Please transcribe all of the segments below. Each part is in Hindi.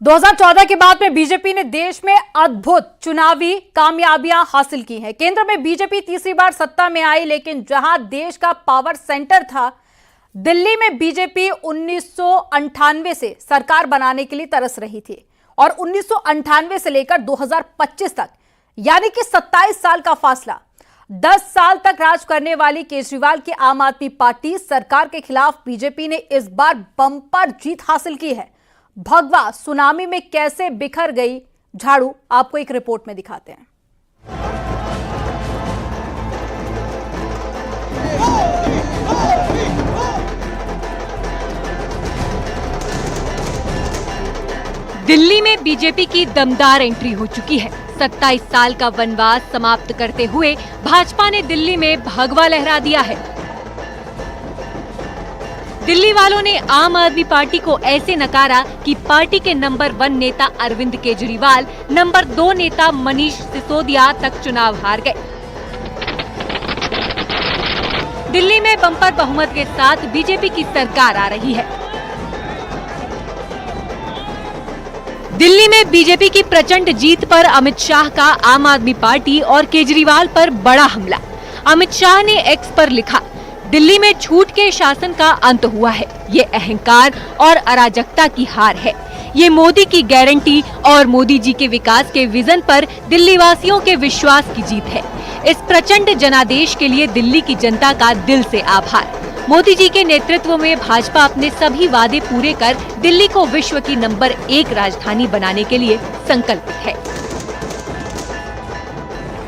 2014 के बाद में बीजेपी ने देश में अद्भुत चुनावी कामयाबियां हासिल की हैं। केंद्र में बीजेपी तीसरी बार सत्ता में आई, लेकिन जहां देश का पावर सेंटर था, दिल्ली में बीजेपी 1998 से सरकार बनाने के लिए तरस रही थी और 1998 से लेकर 2025 तक, यानी कि 27 साल का फासला, 10 साल तक राज करने वाली केजरीवाल की आम आदमी पार्टी सरकार के खिलाफ बीजेपी ने इस बार बम्पर जीत हासिल की है। भगवा सुनामी में कैसे बिखर गई झाड़ू, आपको एक रिपोर्ट में दिखाते हैं। दिल्ली में बीजेपी की दमदार एंट्री हो चुकी है। 27 साल का वनवास समाप्त करते हुए भाजपा ने दिल्ली में भगवा लहरा दिया है। दिल्ली वालों ने आम आदमी पार्टी को ऐसे नकारा कि पार्टी के नंबर 1 नेता अरविंद केजरीवाल, नंबर 2 नेता मनीष सिसोदिया तक चुनाव हार गए। दिल्ली में बम्पर बहुमत के साथ बीजेपी की सरकार आ रही है। दिल्ली में बीजेपी की प्रचंड जीत पर अमित शाह का आम आदमी पार्टी और केजरीवाल पर बड़ा हमला। अमित शाह ने एक्स पर लिखा, दिल्ली में झूठ के शासन का अंत हुआ है। ये अहंकार और अराजकता की हार है। ये मोदी की गारंटी और मोदी जी के विकास के विजन पर दिल्ली वासियों के विश्वास की जीत है। इस प्रचंड जनादेश के लिए दिल्ली की जनता का दिल से आभार। मोदी जी के नेतृत्व में भाजपा अपने सभी वादे पूरे कर दिल्ली को विश्व की नंबर 1 राजधानी बनाने के लिए संकल्पित है।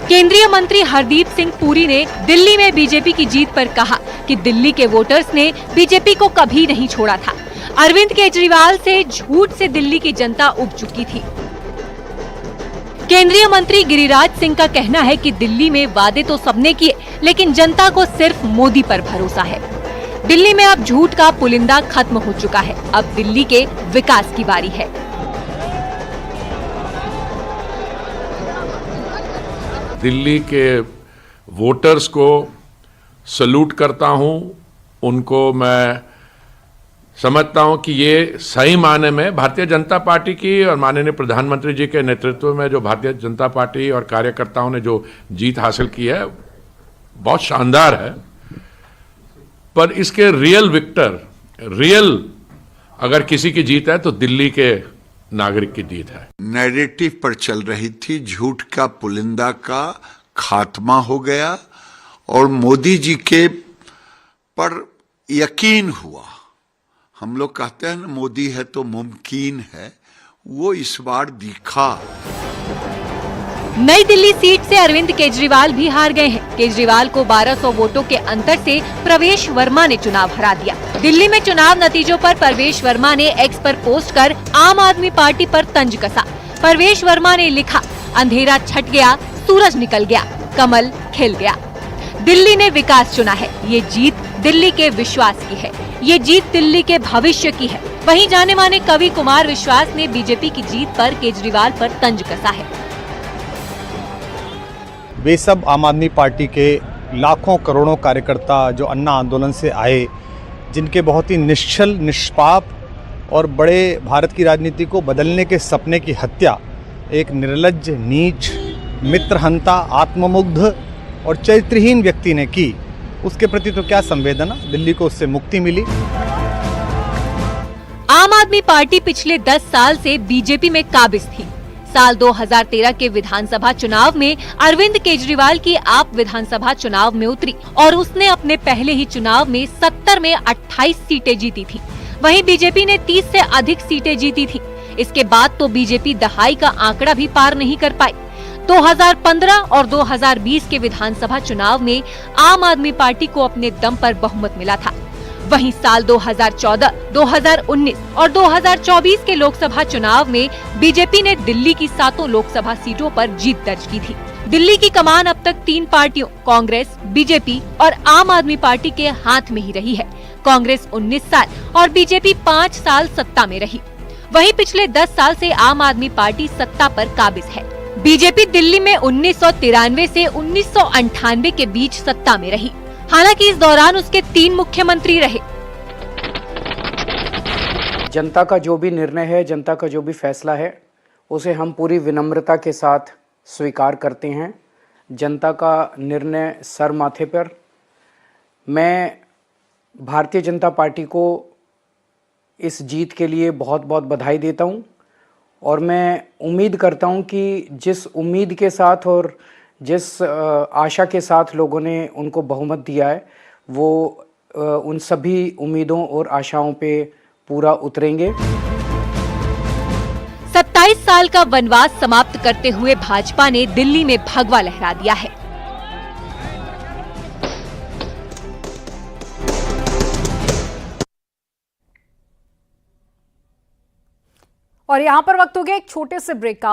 केंद्रीय मंत्री हरदीप सिंह पुरी ने दिल्ली में बीजेपी की जीत पर कहा कि दिल्ली के वोटर्स ने बीजेपी को कभी नहीं छोड़ा था। अरविंद केजरीवाल से झूठ से दिल्ली की जनता उब चुकी थी। केंद्रीय मंत्री गिरिराज सिंह का कहना है कि दिल्ली में वादे तो सबने किए, लेकिन जनता को सिर्फ मोदी पर भरोसा है। दिल्ली में अब झूठ का पुलिंदा खत्म हो चुका है। अब दिल्ली के विकास की बारी है। दिल्ली के वोटर्स को सल्यूट करता हूं। उनको मैं समझता हूं कि ये सही मायने में भारतीय जनता पार्टी की और माननीय प्रधानमंत्री जी के नेतृत्व में जो भारतीय जनता पार्टी और कार्यकर्ताओं ने जो जीत हासिल की है, बहुत शानदार है। पर इसके रियल अगर किसी की जीत है तो दिल्ली के नागरिक की जीत है। नैरेटिव पर चल रही थी, झूठ का पुलिंदा का खात्मा हो गया और मोदी जी के पर यकीन हुआ। हम लोग कहते हैं ना, मोदी है तो मुमकिन है, वो इस बार दिखा। नई दिल्ली सीट से अरविंद केजरीवाल भी हार गए हैं। केजरीवाल को 1200 वोटों के अंतर से प्रवेश वर्मा ने चुनाव हरा दिया। दिल्ली में चुनाव नतीजों पर प्रवेश वर्मा ने एक्स पर पोस्ट कर आम आदमी पार्टी पर तंज कसा। प्रवेश वर्मा ने लिखा, अंधेरा छट गया, सूरज निकल गया, कमल खिल गया। दिल्ली ने विकास चुना है। ये जीत दिल्ली के विश्वास की है। ये जीत दिल्ली के भविष्य की है। वहीं जाने माने कवि कुमार विश्वास ने बीजेपी की जीत पर केजरीवाल पर तंज कसा है। वे सब आम आदमी पार्टी के लाखों करोड़ों कार्यकर्ता जो अन्ना आंदोलन से आए, जिनके बहुत ही निश्चल, निष्पाप और बड़े भारत की राजनीति को बदलने के सपने की हत्या एक निर्लज्ज, नीच, मित्रहंता, आत्ममुग्ध और चरित्रहीन व्यक्ति ने की, उसके प्रति तो क्या संवेदना। दिल्ली को उससे मुक्ति मिली। आम आदमी पार्टी पिछले 10 साल से बीजेपी में काबिज थी। साल 2013 के विधानसभा चुनाव में अरविंद केजरीवाल की आप विधानसभा चुनाव में उतरी और उसने अपने पहले ही चुनाव में 70 में 28 सीटें जीती थी। वहीं बीजेपी ने 30 से अधिक सीटें जीती थी। इसके बाद तो बीजेपी दहाई का आंकड़ा भी पार नहीं कर पाई। 2015 और 2020 के विधानसभा चुनाव में आम आदमी पार्टी को अपने दम पर बहुमत मिला था। वहीं साल 2014, 2019 और 2024 के लोकसभा चुनाव में बीजेपी ने दिल्ली की 7 लोकसभा सीटों पर जीत दर्ज की थी। दिल्ली की कमान अब तक 3 पार्टियों कांग्रेस, बीजेपी और आम आदमी पार्टी के हाथ में ही रही है। कांग्रेस 19 साल और बीजेपी 5 साल सत्ता में रही। वहीं पिछले 10 साल से आम आदमी पार्टी सत्ता पर काबिज है। बीजेपी दिल्ली में 1993 से 1998 के बीच सत्ता में रही। हालांकि इस दौरान उसके 3 मुख्यमंत्री रहे। जनता का जो भी निर्णय है, जनता का जो भी फैसला है, उसे हम पूरी विनम्रता के साथ स्वीकार करते हैं। जनता का निर्णय सर माथे पर। मैं भारतीय जनता पार्टी को इस जीत के लिए बहुत बहुत बधाई देता हूं और मैं उम्मीद करता हूं कि जिस उम्मीद के साथ और जिस आशा के साथ लोगों ने उनको बहुमत दिया है, वो उन सभी उम्मीदों और आशाओं पे पूरा उतरेंगे। 27 साल का वनवास समाप्त करते हुए भाजपा ने दिल्ली में भगवा लहरा दिया है। और यहाँ पर वक्त हो गया एक छोटे से ब्रेक का।